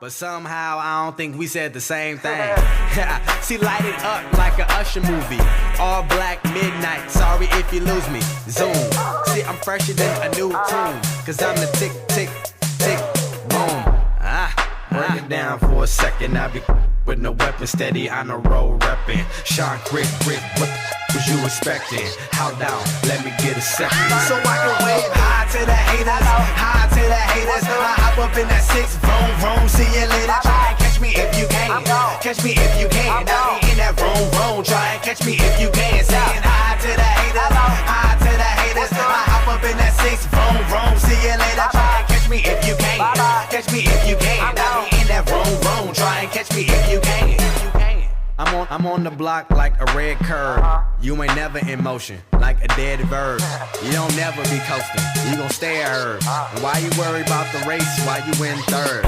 But somehow I don't think we said the same thing. She light it up like a Usher movie. All black midnight, sorry if you lose me. Zoom. See, I'm fresher than a new tune. Cause I'm the tick, tick, tick, boom. Break it down for a second. I be with no weapon, steady on the road reppin'. Sean Crick, what was you expecting? How down? Let me get a second. So I can wave high to the haters, high to the haters. I hop up in that 6, vroom, vroom, see you later. Try and catch me if you can, catch me if you can. I be in that vroom, vroom, try and catch me if you can. Saying hi to the haters, hi to the haters. I hop up in that 6, vroom, vroom, see you later. Try and catch me if you can, catch me if you can. I be in that vroom, vroom, try and catch me if you can. I'm on the block like a red curve. You ain't never in motion like a dead verb. You don't never be coasting, you gon' stay at her. And why you worry about the race while you in third?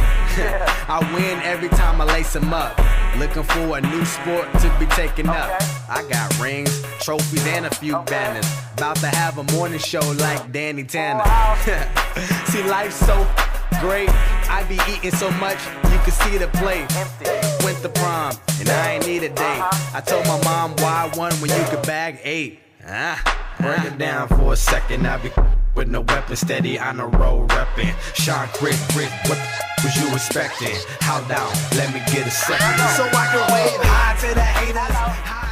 I win every time I lace them up. Looking for a new sport to be taken up. I got rings, trophies, and a few banners. About to have a morning show like Danny Tanner. See, life's so great, I be eating so much you can see the plate. Went to prom and I ain't need a date. I told my mom why 1 when you could bag 8. Break it down for a second. I be with no weapon, steady on the road reppin'. Sean Crick, what was you expecting? How down? Let me get a second. So I can wave high to the haters.